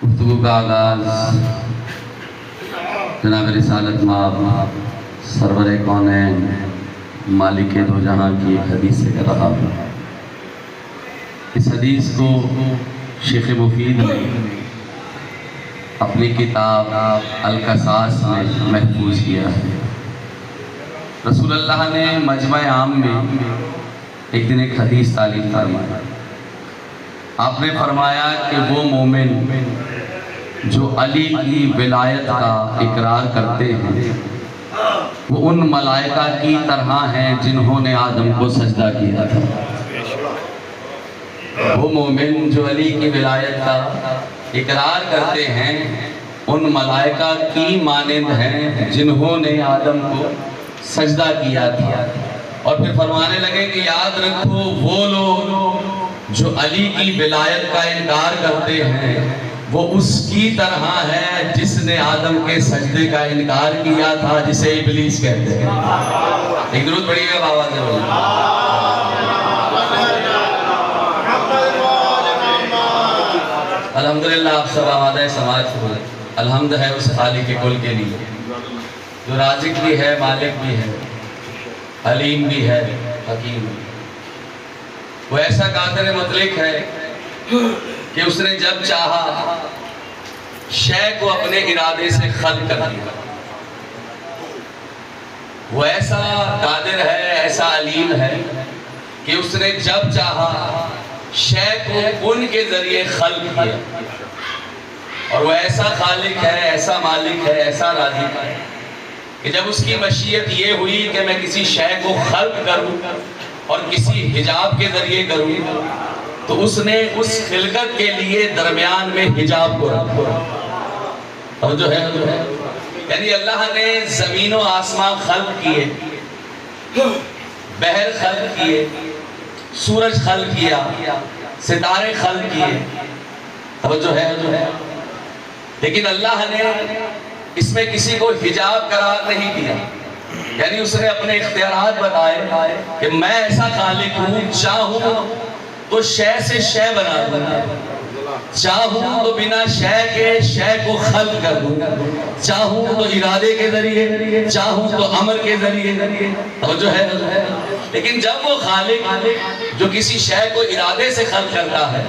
گفتگو کا آغاز جناب رسالت مآب سرور کونین مالک دو جہاں کی ایک حدیث سے کر رہا ہوں۔ اس حدیث کو شیخ مفید نے اپنی کتاب القصاص میں محفوظ کیا ہے۔ رسول اللہ نے مجمع عام میں ایک دن ایک حدیث تعلیم فرمایا۔ آپ نے فرمایا کہ وہ مومن جو علی کی ولایت کا اقرار کرتے ہیں وہ ان ملائکہ کی طرح ہیں جنہوں نے آدم کو سجدہ کیا تھا۔ وہ مومن جو علی کی ولایت کا اقرار کرتے ہیں ان ملائکہ کی مانند ہیں جنہوں نے آدم کو سجدہ کیا تھا۔ اور پھر فرمانے لگے کہ یاد رکھو وہ لوگ جو علی کی ولایت کا انکار کرتے ہیں وہ اس کی طرح ہے جس نے آدم کے سجدے کا انکار کیا تھا، جسے ابلیس کہتے ہیں۔ ایک درود پڑھیے گا بابا سے بولیں۔ الحمدللہ آپ سب آبادۂ سماج ہوئے۔ الحمد ہے اس خالق کل کے لیے جو رازق بھی ہے، مالک بھی ہے، علیم بھی ہے، حکیم بھی ہے۔ وہ ایسا قادر مطلق ہے کہ اس نے جب چاہا شے کو اپنے ارادے سے خلق کر دیا۔ وہ ایسا قادر ہے، ایسا علیم ہے کہ اس نے جب چاہا شے کو ان کے ذریعے خلق کیا۔ اور وہ ایسا خالق ہے، ایسا مالک ہے، ایسا رازق ہے کہ جب اس کی مشیت یہ ہوئی کہ میں کسی شے کو خلق کروں اور کسی حجاب کے ذریعے کروں تو اس نے اس خلقت کے لیے درمیان میں حجاب کو رکھا۔ اور جو ہے یعنی اللہ نے زمین و آسمان خلق کیے، بحر خلق کیے، سورج خلق کیا، ستارے خلق کیے۔ توجہ ہے لیکن اللہ نے اس میں کسی کو حجاب قرار نہیں دیا۔ یعنی اس نے اپنے اختیارات بتائے کہ میں ایسا خالق ہوں، چاہوں تو شے سے شے بنا دوں، چاہوں تو بنا شے کے شے کو خلق کر دوں، چاہوں تو ارادے کے ذریعے، چاہوں تو امر کے ذریعے۔ توجہ ہے لیکن جب وہ خالق جو کسی شے کو ارادے سے خلق کرتا ہے،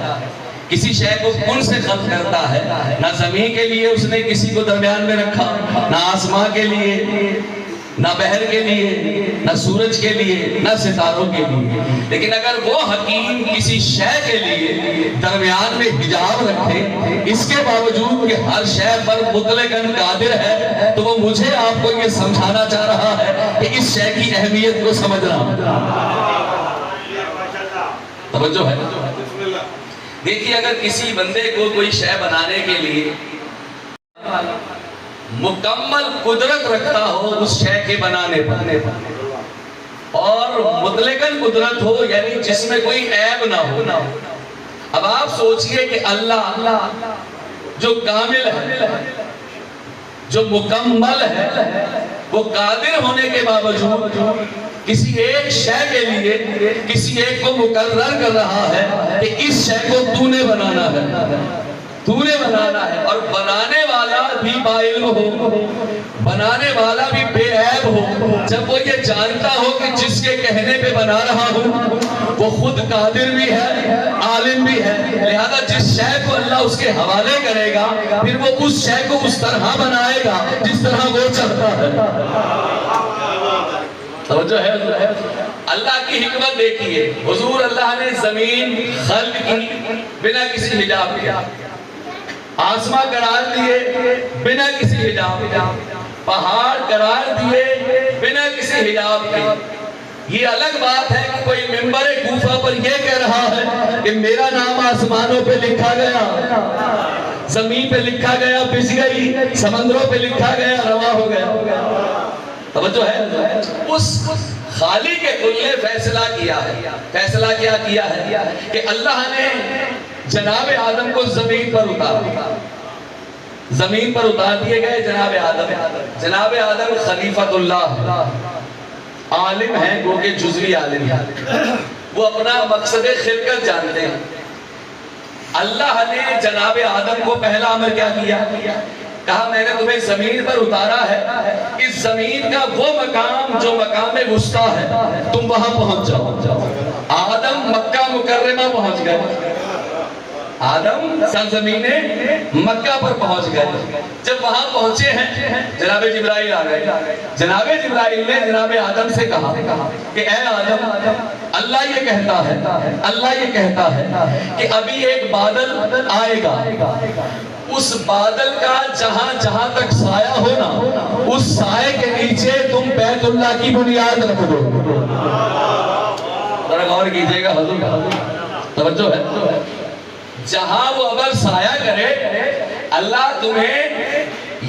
کسی شے کو کن سے خلق کرتا ہے، نہ زمین کے لیے اس نے کسی کو درمیان میں رکھا، نہ آسمان کے لیے، نہ بحر کے لیے، نہ سورج کے لیے، نہ ستاروں کے لیے۔ لیکن اگر وہ حکیم کسی شے کے لیے درمیان میں حجاب رکھے، اس کے باوجود کہ ہر شے پر مطلقاً قادر ہے، تو وہ مجھے آپ کو یہ سمجھانا چاہ رہا ہے کہ اس شے کی اہمیت کو سمجھنا۔ توجہ ہے۔ دیکھیے اگر کسی بندے کو کوئی شے بنانے کے لیے مکمل قدرت رکھتا ہو اس شے کے بنانے پر اور مطلقاً قدرت ہو، یعنی جس میں کوئی عیب نہ ہو۔ اب آپ سوچئے کہ اللہ جو کامل ہے، جو مکمل ہے، وہ قادر ہونے کے باوجود کسی ایک شے کے لیے کسی ایک کو مقرر کر رہا ہے کہ اس شے کو تو نے بنانا ہے، تو نے بنانا ہے، اور بنانے والا بھی باعلم ہو، بنانے والا بھی بے عیب ہو۔ جب وہ یہ جانتا ہو کہ جس کے کہنے پہ بنا رہا ہوں وہ خود قادر بھی ہے، عالم بھی ہے، لہذا جس شے کو اللہ اس کے حوالے کرے گا پھر وہ اس شے کو اس طرح بنائے گا جس طرح وہ چاہتا ہے۔ توجہ ہے۔ اللہ کی حکمت دیکھیے، حضور اللہ نے زمین خلق کی بنا کسی حجاب کے، آسمان قرار دیے بنا کسی حجاب کے، پہاڑ قرار دیے بنا کسی حجاب کے۔ یہ الگ بات ہے کہ کوئی ممبر کوفہ پر یہ کہہ رہا ہے کہ میرا نام آسمانوں پہ لکھا گیا، زمین پہ لکھا گیا، بچ گئی، سمندروں پہ لکھا گیا، رواں ہو گیا۔ توجہ ہے۔ اس خالق کے کل نے فیصلہ کیا ہے۔ فیصلہ کیا کیا ہے کہ اللہ نے جناب آدم کو زمین پر اتارا، زمین پر اتار دیے گئے جناب آدم۔ جناب آدم خلیفۃ اللہ عالم ہیں، وہ کہ جزوی عالم ہیں، وہ اپنا مقصد خلقت جانتے ہیں۔ اللہ نے جناب آدم کو پہلا امر کیا کیا؟ کہا میں نے تمہیں زمین پر اتارا ہے، اس زمین کا وہ مقام جو مقام وسطیٰ ہے تم وہاں پہنچ جاؤ۔ آدم مکہ مکرمہ پہنچ گئے، آدم سرزمین مکہ پر پہنچ گئے۔ جب وہاں پہنچے ہیں جناب جبرائیل آ گئے۔ جناب جبرائیل نے جناب آدم سے کہا کہ اے آدم، اللہ یہ کہتا ہے کہ ابھی ایک بادل آئے گا، اس بادل کا جہاں جہاں تک سایہ ہونا، اس سائے کے نیچے تم بیت اللہ کی بنیاد رکھ دو۔ ذرا غور کیجئے گا حضور، توجہ ہے، جہاں وہ ابر سایہ کرے اللہ تمہیں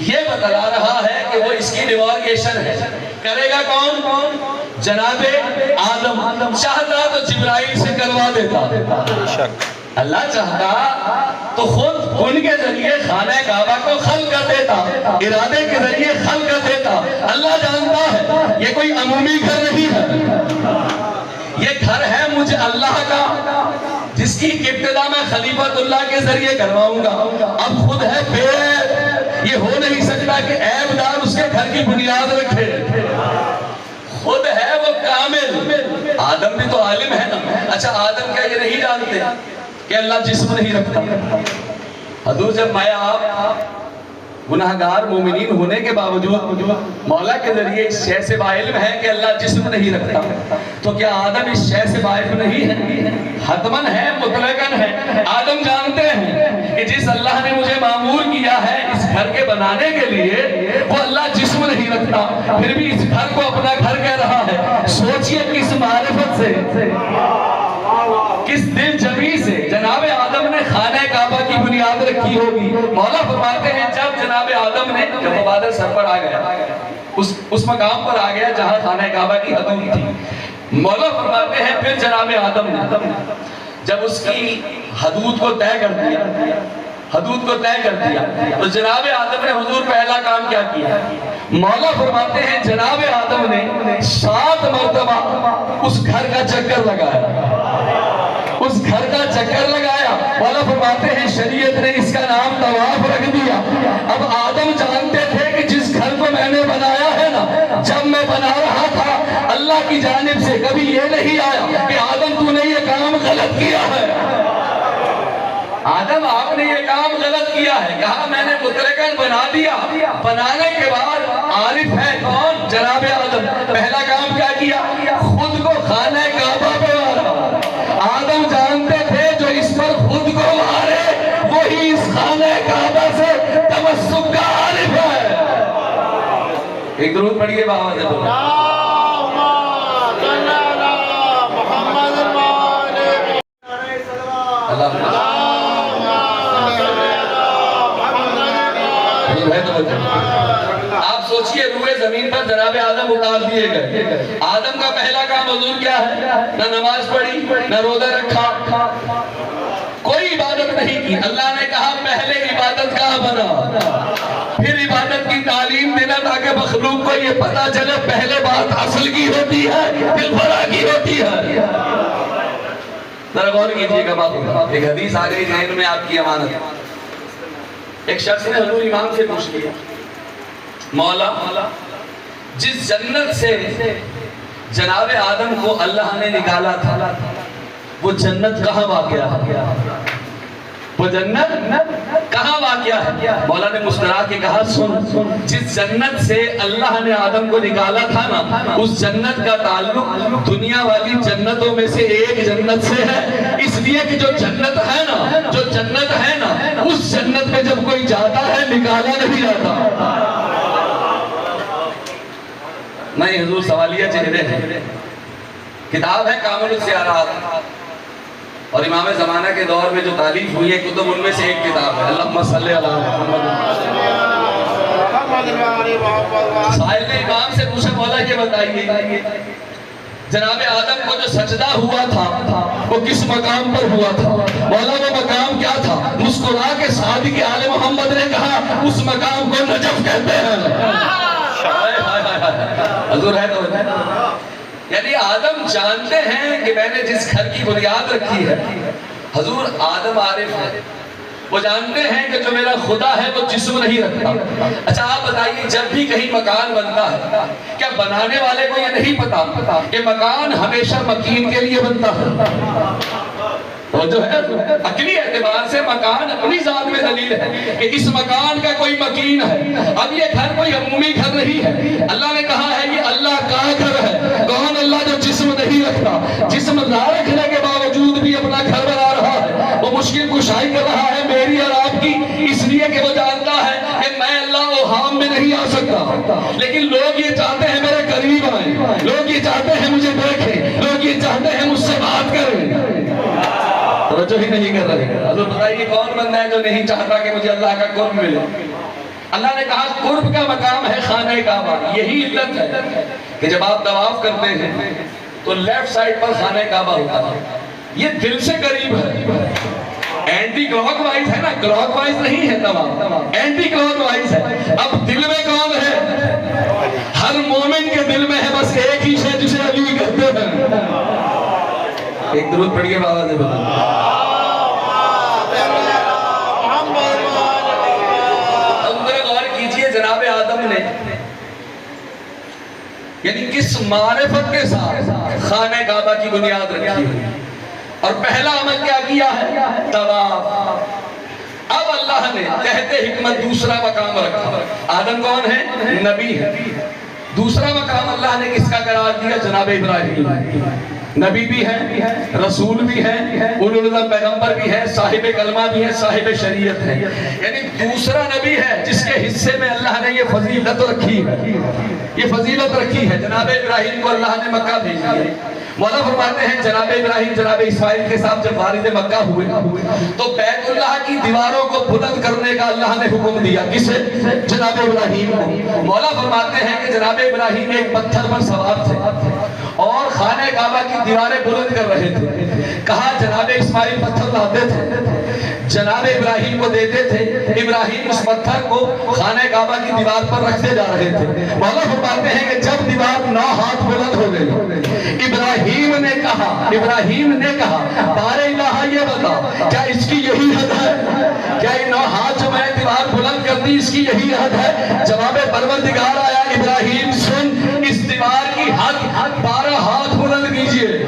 یہ بتلا رہا ہے کہ وہ اس کی ڈیوارکیشن ہے۔ کرے گا کون؟ جناب آدم۔ چاہتا تو جبرائیل سے کروا دیتا، اللہ چاہتا تو خود ان کے ذریعے خانہ کعبہ کو خلق کر دیتا، ارادے کے ذریعے خلق کر دیتا۔ اللہ جانتا ہے یہ کوئی عمومی گھر نہیں ہے، یہ گھر ہے مجھے اللہ کا، جس کی ابتدا میں خلیفۃ اللہ کے ذریعے کرواؤں گا۔ اب خود ہے بے عیب، یہ ہو نہیں سکتا کہ عیب دار اس کے گھر کی بنیاد رکھے، خود ہے وہ کامل۔ آدم بھی تو عالم ہے نا۔ اچھا آدم کیا یہ نہیں جانتے کہ اللہ جسم نہیں رکھتا؟ حضور جب میں آپ گناہگار مومنین ہونے کے باوجود مولا کے ذریعے اس شے سے باعلم ہے کہ اللہ جسم نہیں رکھتا، تو کیا آدم اس شے سے باعلم نہیں ہے؟ حتماً ہے، مطلقاً ہے۔ آدم جانتے ہیں کہ جس اللہ نے مجھے معمور کیا ہے اس گھر کے بنانے کے لیے، وہ اللہ جسم نہیں رکھتا، پھر بھی اس گھر کو اپنا گھر کہہ رہا ہے۔ سوچئے کس معرفت سے، کس دل جمی سے جناب آدم نے خانہ کعبہ کی بنیاد رکھی ہوگی۔ مولا فرماتے ہیں جب جناب آدم نے، جب وہ بادل سر پر آ گیا، اس مقام پر آ گیا جہاں خانہ کعبہ کی حدود تھی، مولا فرماتے ہیں پھر جناب آدم نے جب اس کی حدود کو طے کر دیا، تو جناب آدم نے حضور پہلا کام کیا کیا؟ مولا فرماتے ہیں جناب آدم نے 7 مرتبہ اس گھر کا چکر لگایا، مولا فرماتے ہیں شریعت نے اس کا نام طواف رکھ دیا۔ اب آدم جانتے تھے کہ جس گھر کو میں نے بنایا ہے نا، جب میں بنا رہا تھا اللہ کی جانب سے کبھی یہ نہیں آیا کہ آدم تو نے یہ کام غلط کیا ہے، آدم آپ نے یہ کام غلط کیا ہے۔ کہا میں نے مطلقاً بنا دیا، بنانے کے بعد عارف ہے کون؟ جناب آدم۔ پہلا کام کیا کیا؟ خود کو خانہ کعبہ پہ مارا۔ آدم جانتے تھے جو اس پر خود کو مارے وہی اس خانہ کعبہ سے تمسک کا عارف ہے۔ ایک درود پڑھیے بابا سے بولو اللہ آپ سوچئے روئے زمین پر جناب آدم اتار دیے گئے۔ آدم کا پہلا کام حضور کیا ہے؟ نہ نماز پڑھی، نہ روزہ رکھا، کوئی عبادت نہیں کی۔ اللہ نے کہا پہلے عبادت کہاں بنا، پھر عبادت کی تعلیم دینا تاکہ مخلوق کو یہ پتا چلے پہلے بات اصل کی ہوتی ہے پھر فرع کی ہوتی ہے۔ ذرا غور کیجئے گا بات، ایک حدیث آ گئی ذہن میں آپ کی امانت۔ ایک شخص نے حضور امام سے پوچھ لیا، مولا جس جنت سے جناب آدم کو اللہ نے نکالا تھا وہ جنت کہاں واقع ہے؟ وہ جنت کہاں واقع ہے؟ مولا نے مسکرا کے کہا سن، جس جنت سے اللہ نے آدم کو نکالا تھا نا، اس جنت کا تعلق دنیا والی جنتوں میں سے ایک جنت سے ہے، اس لیے کہ جو جنت ہے نا اس جنت میں جب کوئی جاتا ہے نکالا نہیں جاتا۔ نہیں حضور سوالیہ چہرے ہیں، کتاب ہے کامل السیارات، اور امام زمانہ کے دور میں جو تالیف ہوئی ہے کتب ان میں سے ایک کتاب ہے اللہم صلی علی محمد۔ سائل نے امام سے پوچھا مولا یہ بتائیے جناب آدم کو جو سجدہ ہوا تھا وہ کس مقام پر ہوا تھا؟ مولا وہ مقام کیا تھا؟ مسکرا کے صادق آل محمد نے کہا اس مقام کو نجف کہتے ہیں۔ حضور ہے تو یعنی آدم جانتے ہیں کہ میں نے جس گھر کی بنیاد رکھی ہے، حضور آدم عارف ہے، وہ جانتے ہیں کہ جو میرا خدا ہے وہ جسم نہیں رکھتا۔ اچھا آپ بتائیے جب بھی کہیں مکان بنتا ہے کیا بنانے والے کو یہ نہیں پتا کہ مکان ہمیشہ مکین کے لیے بنتا ہے؟ تو جو ہے عقلی اعتبار سے مکان اپنی ذات میں دلیل ہے کہ اس مکان کا کوئی مکین ہے۔ اب یہ گھر کوئی عمومی گھر نہیں ہے، اللہ نے کہا ہے یہ اللہ کا گھر ہے۔ کون؟ اللہ جو جسم نہیں رکھتا، جسم نہ رکھنے کے باوجود بھی اپنا گھر بنا رہا ہے، وہ مشکل کشائی کر رہا ہے میری اور آپ کی، اس لیے کہ وہ جانتا ہے کہ میں اللہ اوہام میں نہیں آ سکتا، لیکن لوگ یہ چاہتے ہیں میرے قریب آئیں، لوگ یہ چاہتے ہیں مجھے دیکھیں، لوگ یہ چاہتے ہیں مجھ سے بات کریں۔ توجہ ہی نہیں کر رہے۔ حضور بتائیے کون بندہ ہے جو نہیں چاہتا کہ مجھے اللہ کا قرب ملے؟ اللہ نے کہا قرب کا مقام ہے خانہ کعبہ۔ یہی علت ہے کہ جب آپ طواف کرتے ہیں تو لیفٹ سائڈ پر خانہ کعبہ ہوتا ہے، یہ دل سے قریب ہے۔ اینٹی کلاک وائز ہے نا، کلاک وائز نہیں ہے طواف، اینٹی کلاک وائز ہے۔ اب دل میں کون ہے؟ ہر مومن کے دل میں ہے بس ایک ہی شے جسے علی کہتے ہیں۔ ایک درود پڑھیے بابا سے بتا۔ جناب آدم نے یعنی کس معرفت کے ساتھ خانہ کعبہ کی بنیاد رکھی ہے، اور پہلا عمل کیا کیا ہے؟ طواف۔ اب اللہ نے تحت حکمت دوسرا مقام رکھا۔ آدم کون ہے؟ نبی ہے۔ دوسرا مقام اللہ نے کس کا قرار دیا؟ جناب ابراہیم۔ نبی بھی ہے، رسول بھی ہے، اولو العزم پیغمبر بھی ہے، صاحب کلمہ بھی ہے، صاحب شریعت ہے، یعنی دوسرا نبی ہے جس کے حصے میں اللہ نے یہ فضیلت رکھی ہے، یہ فضیلت رکھی ہے۔ جناب ابراہیم کو اللہ نے مکہ بھیجا ہے۔ مولا فرماتے ہیں جناب ابراہیم جناب اسماعیل کے ساتھ جب وارد مکہ ہوئے تو بیت اللہ کی دیواروں کو بلند کرنے کا اللہ نے حکم دیا۔ کسے؟ جناب ابراہیم کو۔ مولا فرماتے ہیں کہ جناب ابراہیم ایک پتھر پر سوار تھے اور خانہ کعبہ کی دیواریں بلند کر رہے تھے۔ کہا جناب اسماعیل پتھر لاتے تھے، جناب ابراہیم کو دیتے تھے، ابراہیم اس پتھر کو خانہ کعبہ کی دیوار پر رکھتے جا رہے تھے۔ مولا فرماتے ہیں کہ جب دیوار 9 ہاتھ بلند ہو گئی، ابراہیم نے کہا بار الہ یہ بتا کیا اس کی یہی حد ہے؟ کیا یہ 9 ہاتھ جو میں نے دیوار بلند کر دی اس کی یہی حد ہے؟ جواب پروردگار آیا ابراہیم سن، اس دیوار کی حد 12 ہاتھ بلند کیجئے۔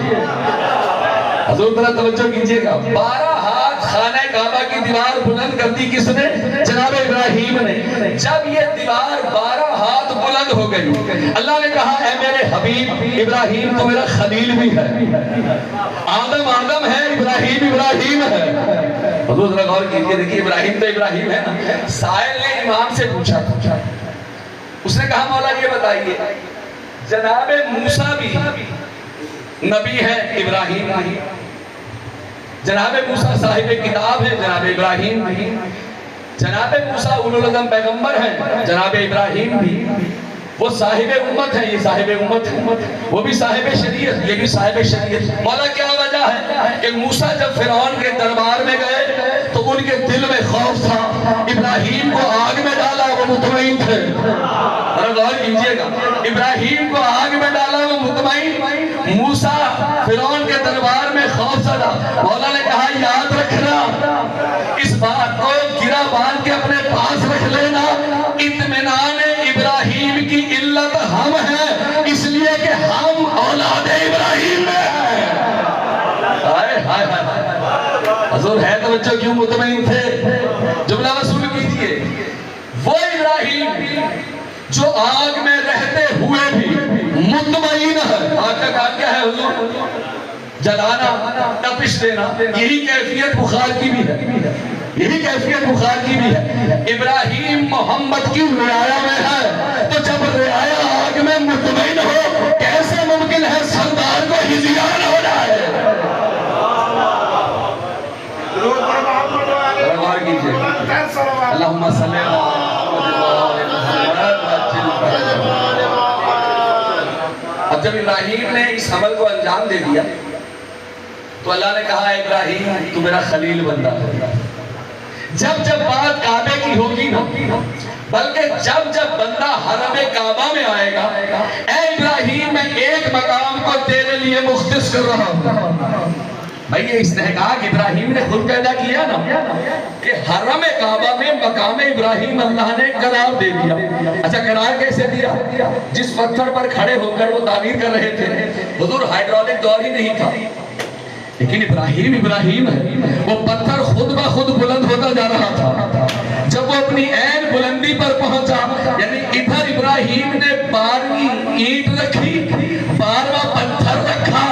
حضور ذرا توجہ کیجئے گا، 12 ہاتھ خانہ کعبہ کی دیوار بلند کر دی کس نے؟ جناب ابراہیم نے۔ جب یہ دیوار 12 ہاتھ بلند ہو گئی، اللہ نے کہا اے میرے حبیب ابراہیم تو میرا خلیل بھی ہے، آدم آدم ہے، ابراہیم ابراہیم ہے۔ حضور ذرا غور کیجئے، دیکھیے ابراہیم تو ابراہیم ہے نا۔ سائل نے امام سے پوچھا، اس نے کہا مولا یہ بتائیے جناب موسیٰ بھی نبی ہے، ابراہیم نہیں؟ جناب موسیٰ صاحب کتاب ہے، جناب ابراہیم بھی۔ جناب موسیٰ اولو العزم پیغمبر ہیں، جناب ابراہیم بھی۔ وہ صاحب امت ہے، یہ صاحب امت ہے، وہ بھی صاحب شریعت، یہ بھی صاحب شریعت۔ مولا کیا وجہ ہے کہ موسیٰ جب فرعون کے دربار میں گئے تو ان کے دل میں خوف تھا، ابراہیم کو آگ میں ڈالا وہ مطمئن تھے۔ اور غور کیجئے گا، ابراہیم کو آگ میں ڈالا وہ مطمئن، موسیٰ فرعون کے دربار میں خوف زدہ۔ مولا نے کہا یاد رکھنا، اس بات کو گرہ باندھ کے اپنے پاس رکھ لینا، اطمینان ابراہیم کی علت ہم ہیں، اس لیے کہ ہم اولاد ابراہیم میں ہیں۔ حضور ہے توجہ کیوں مطمئن تھے؟ جملہ وصول کیجئے، وہ ابراہیم جو آگ میں رہتے ہوئے بھی مطمئن ہے۔ آگ کا کام کیا ہے حضور؟ جلانا، تپش دینا۔ یہی کیفیت بخار کی بھی ہے، یہی کیفیت بخار کی بھی ہے۔ ابراہیم محمد کی رعایا میں ہے، تو جب رعایا آگ میں مطمئن ہو کیسے ممکن ہے سردار کو ہزیان ہو جائے؟ غور کیجئے، اللہم صلی اب جب ابراہیم نے اس عمل کو انجام دے دیا تو اللہ نے کہا ابراہیم تو میرا خلیل بندہ ہے۔ جب جب بات کعبے کی ہوگی نا، بلکہ جب جب بندہ حرم کعبہ میں آئے گا، اے ابراہیم میں ایک مقام کو تیرے لیے مختص کر رہا ہوں، بھائی یہ استحقاق ابراہیم نے خود پیدا کیا نا کہ حرم کعبہ میں مقام ابراہیم اللہ نے قرار دے دیا. اچھا قرار کیسے دیا؟ جس پتھر پر کھڑے ہو کر وہ تعمیر کر رہے تھے، حضور ہائیڈرولک دور ہی نہیں تھا، لیکن ابراہیم ہے، وہ پتھر خود بخود بلند ہوتا جا رہا تھا. جب وہ اپنی عین بلندی پر پہنچا، یعنی ادھر ابراہیم نے 12ویں اینٹ رکھی، 12واں پتھر رکھا.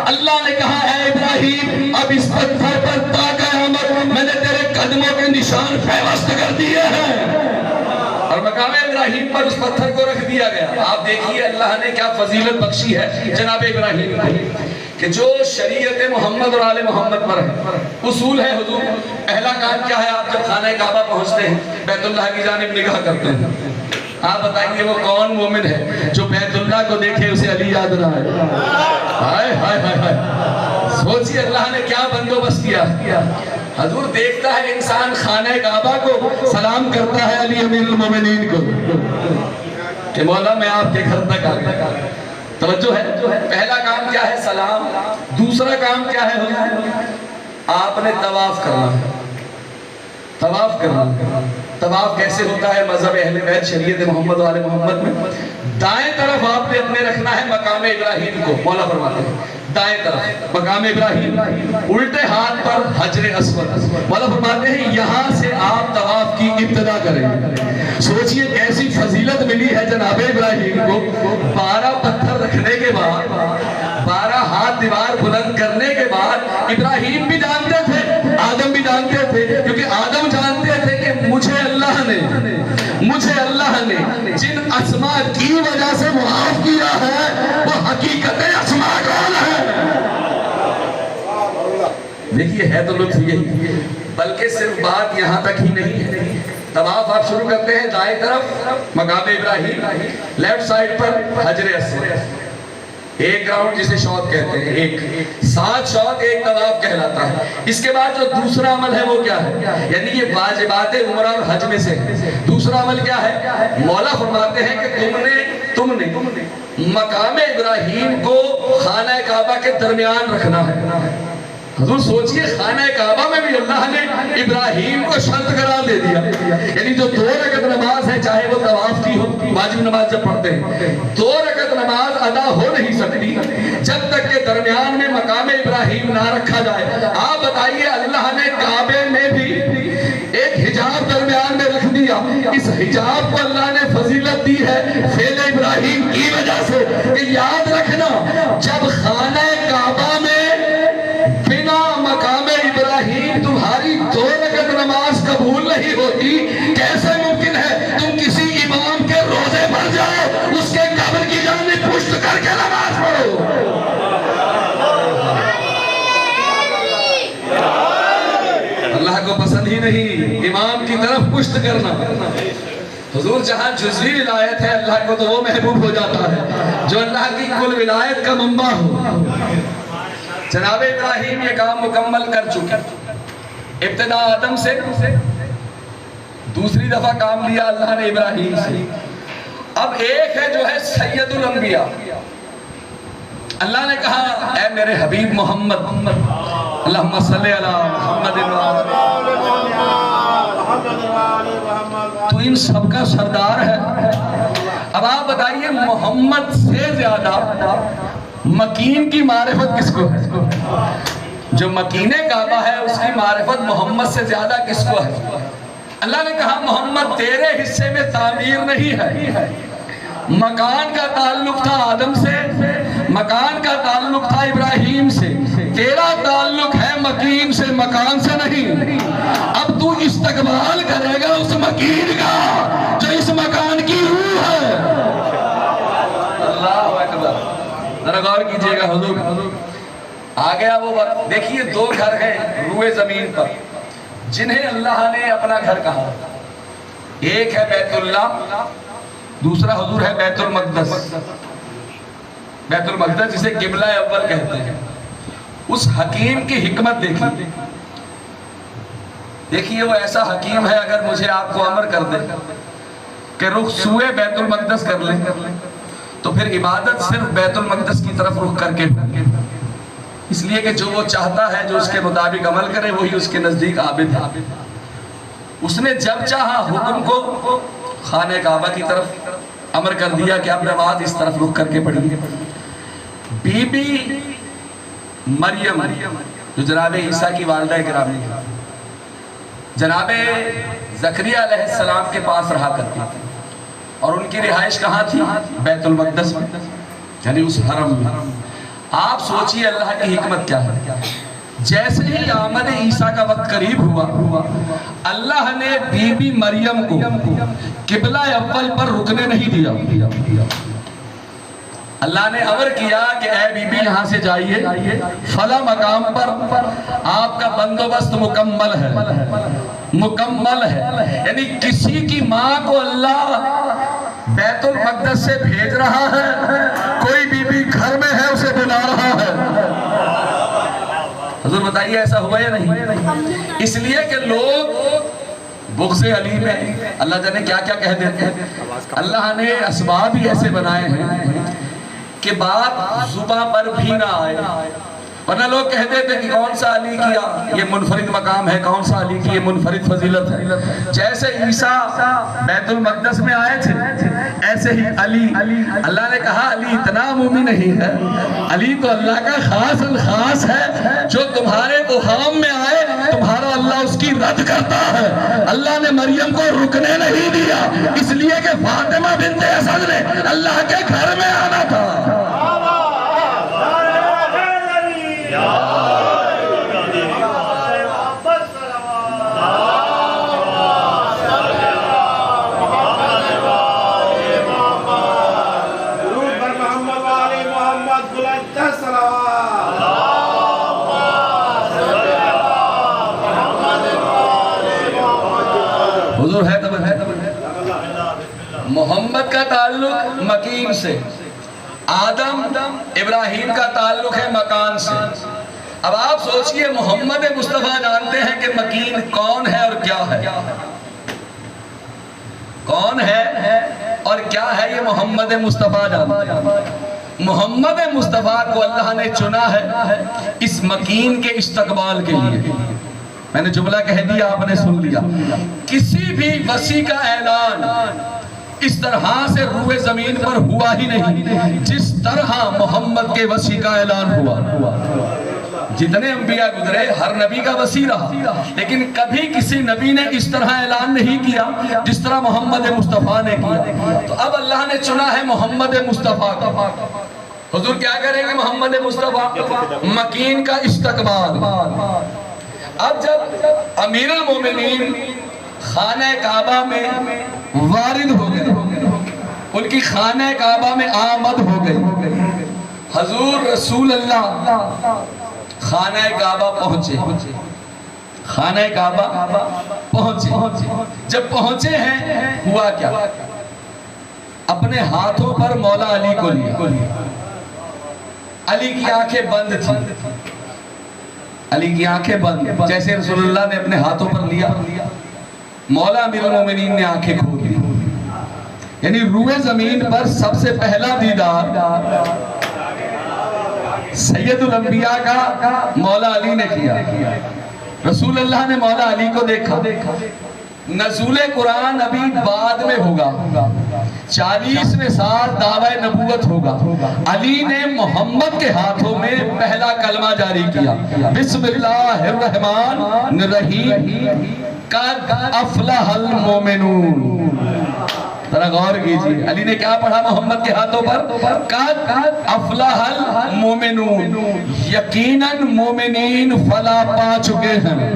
اللہ نے کہا اے ابراہیم اب اس پتھر پر تا قیامت میں نے تیرے قدموں کے نشان پیوست کر دیے ہیں، اور مقام ابراہیم پر اس پتھر کو رکھ دیا گیا. آپ دیکھیے اللہ نے کیا فضیلت بخشی ہے جناب ابراہیم کو، کہ جو شریعت محمد اور آل محمد پر ہے. اصول ہے حضور، پہلا کام کیا ہے؟ آپ جب خانہ کعبہ پہنچتے ہیں بیت اللہ کی جانب نگاہ کرتے ہیں. آپ بتائیے وہ کون مومن ہے جو بیت اللہ کو دیکھے اسے علی یاد نہ آئے؟ ہائے ہائے ہائے ہائے، سوچیے اللہ نے کیا بندوبست کیا. حضور دیکھتا ہے انسان خانہ کعبہ کو، سلام کرتا ہے علی امیر المومنین کو کہ مولا میں آپ کے گھر تک آ گیا. توجہ ہے، پہلا کام کیا ہے؟ سلام. دوسرا کام کیا ہے حضور؟ آپ نے طواف کرنا. طواف کرنا، طواف کیسے ہوتا ہے؟ مذہب اہل بیت شریعت محمد و آل محمد میں دائیں طرف آپ نے اپنے رکھنا ہے مقام ابراہیم کو. مولا فرماتے ہیں دائیں طرف مقام ابراہیم، الٹے ہاتھ پر حجر اسود. مولا فرماتے ہیں یہاں سے آپ طواف کی ابتدا کریں. سوچئے کیسی فضیلت ملی ہے جناب ابراہیم کو. 12 پتھر رکھنے کے بعد، 12 ہاتھ دیوار بلند کرنے کے بعد، ابراہیم بھی جانتے تھے، آدم بھی جانتے تھے، کیونکہ آدم جانتے تھے کہ مجھے اللہ نے جن اسماء کی وجہ سے معاف کیا ہے وہ حقیقت اسماء کون ہے. دیکھیے ہے تو لطف یہی، بلکہ صرف بات یہاں تک ہی نہیں ہے. طواف آپ شروع کرتے ہیں دائیں طرف مقام ابراہیم، لیفٹ سائڈ پر حجر اسود. ایک راؤنڈ جسے شوط کہتے ہیں، ایک 7 شوط ایک طواف کہلاتا ہے. اس کے بعد جو دوسرا عمل ہے وہ کیا ہے؟ یعنی یہ واجبات عمرہ اور حج میں سے دوسرا عمل کیا ہے؟ مولا فرماتے ہیں کہ تم نے مقام ابراہیم کو خانہ کعبہ کے درمیان رکھنا ہے. حضور سوچئے خانہ کعبہ میں بھی اللہ نے ابراہیم کو شرط قرار دے دیا. یعنی جو 2 رکعت نماز ہے، چاہے وہ طواف کی ہو، واجب نماز جب پڑھتے ہیں 2 رکعت نماز ادا ہو نہیں سکتی جب تک کہ درمیان میں مقام ابراہیم نہ رکھا جائے. آپ بتائیے اللہ نے کعبے میں بھی ایک حجاب درمیان میں رکھ دیا. اس حجاب کو اللہ نے فضیلت دی ہے فعل ابراہیم کی وجہ سے کہ یاد رکھنا جب خانہ کعبہ میں بنا مقام ابراہیم تمہاری 2 رکعت نماز قبول نہیں ہوتی، کیسے ممکن ہے تم کسی امام کے روزے پر جاؤ، اس کے قبر کی جانب پشت کر کے نماز پڑھو. اللہ کو پسند ہی نہیں امام کی طرف پشت کرنا. حضور جہاں جزوی ولایت ہے اللہ کو تو وہ محبوب ہو جاتا ہے جو اللہ کی کل ولایت کا منبع ہو. جناب ابراہیم یہ کام مکمل کر چکے. ابتدا آدم سے، دوسری دفعہ کام لیا اللہ نے ابراہیم سے. اب ایک ہے جو ہے سید الانبیاء. اللہ نے کہا اے میرے حبیب محمد، اللہم صلی علی محمد، تو ان سب کا سردار ہے. اب آپ بتائیے محمد سے زیادہ مکین کی معرفت کس کو ہے؟ جو مکین کعبہ ہے اس کی معرفت محمد سے زیادہ کس کو ہے؟ اللہ نے کہا محمد تیرے حصے میں تعمیر نہیں ہے. مکان کا تعلق تھا آدم سے، مکان کا تعلق تھا ابراہیم سے، تیرا تعلق ہے مکین سے، مکان سے نہیں. اب تو استقبال کرے گا اس مکین کا جو اس مکان کی روح ہے. اللہ اکبر. ذرا غور کیجئے گا حضور آ گیا وہ وقت. دیکھیے 2 گھر ہیں روئے زمین پر جنہیں اللہ نے اپنا گھر کہا. ایک ہے بیت اللہ، دوسرا حضور ہے بیت المقدس. بیت المقدس جسے قبلہ اول کہتے ہیں. اس حکیم کی حکمت دیکھیے وہ ایسا حکیم ہے اگر مجھے آپ کو امر کر دے کہ رخ سوئے بیت المقدس کر لیں تو پھر عبادت صرف بیت المقدس کی طرف رخ کر کے. اس لیے کہ جو وہ چاہتا ہے جو اس کے مطابق عمل کرے وہی اس کے نزدیک عابد ہے۔ اس نے جب چاہا حکم کو خانہ کعبہ کی طرف امر کر دیا کہ اب نماز اس طرف رخ کر کے پڑھی۔ بی بی مریم جو جناب عیسیٰ کی والدہ گرامی ہے، جناب زکریا علیہ السلام کے پاس رہا کرتی تھی، اور ان کی رہائش کہاں تھی؟ بیت المقدس میں، یعنی اس حرم میں۔ آپ سوچئے اللہ کی حکمت کیا ہے۔ جیسے ہی آمد عیسیٰ کا وقت قریب ہوا، اللہ نے بی بی مریم کو قبلہ اول پر رکنے نہیں دیا۔ اللہ نے امر کیا کہ اے بی بی یہاں سے جائیے، فلاں مقام پر آپ کا بندوبست مکمل ہے۔ یعنی کسی کی ماں کو اللہ بیت المقدس سے بھیج رہا ہے، کوئی بی بی گھر میں ہے اسے بلا رہا ہے۔ حضور بتائیے ایسا ہوا یا نہیں؟ اس لیے کہ لوگ بغض علی میں اللہ جانے کیا کیا کہہ دیتے ہیں۔ اللہ نے اسباب ہی ایسے بنائے ہیں کہ بات زباں پر بھی نہ آئے، ورنہ لوگ کہہ دیتے کہ کون سا علی کیا یہ منفرد مقام ہے، کون سا علی کی یہ منفرد فضیلت ہے۔ جیسے عیسیٰ بیت المقدس میں آئے تھے ایسے ہی علی، اللہ نے کہا علی اتنا عمومی نہیں ہے، علی تو اللہ کا خاص الخاص ہے، جو تمہارے اوہام میں آئے تمہارا اللہ اس کی رد کرتا ہے۔ اللہ نے مریم کو رکنے نہیں دیا، اس لیے کہ فاطمہ بنت اسد نے اللہ کے گھر میں آنا تھا۔ حضور ہے تب ہے محمد کا تعلق مکین سے، آدم ابراہیم کا تعلق ہے مکان سے۔ اب آپ سوچئے محمد مصطفیٰ جانتے ہیں کہ مکین کون ہے اور کیا ہے، کون ہے اور کیا ہے، یہ محمد مصطفیٰ جانتے ہیں۔ محمد مصطفیٰ کو اللہ نے چنا ہے اس مکین کے استقبال کے لیے۔ میں نے جملہ کہہ دیا آپ نے سن لیا۔ کسی بھی وسیع کا اعلان اس طرح سے روح زمین پر ہوا ہی نہیں جس طرح محمد کے وسیع کا اعلان ہوا۔ جتنے انبیاء گزرے ہر نبی کا وسیع رہا، لیکن کبھی کسی نبی نے اس طرح اعلان نہیں کیا جس طرح محمد مصطفیٰ نے کیا۔ تو اب اللہ نے چنا ہے محمد مصطفیٰ کا۔ حضور کیا کریں گے محمد مصطفیٰ؟ مکین کا استقبال۔ اب جب امیر المومنین خانہ کعبہ میں وارد ہو گئے، ان کی خانہ کعبہ میں آمد ہو گئی، حضور رسول اللہ خانہ کعبہ پہنچے، خانہ کعبہ پہنچے۔ جب پہنچے ہیں ہوا کیا؟ اپنے ہاتھوں پر مولا علی کو لیا۔ علی کی آنکھیں بند تھی، علی کی آنکھیں بند، جیسے رسول اللہ نے اپنے ہاتھوں پر لیا، مولا امیر المومنین نے آنکھیں کھول لی۔ یعنی روح زمین پر سب سے پہلا دیدار سید الانبیاء کا مولا علی نے کیا۔ رسول اللہ نے مولا علی کو دیکھا۔ نزول قرآن ابھی بعد میں ہوگا، 40ویں سال دعوی نبوت ہوگا۔ علی نے محمد کے ہاتھوں میں پہلا کلمہ جاری کیا، بسم اللہ الرحمن الرحیم، قد افلح المومنون۔ ذرا غور کیجئے، علی نے کیا پڑھا محمد کے ہاتھوں پر؟ قد افلح المومنون، یقیناً مومنین فلاح پا چکے ہیں۔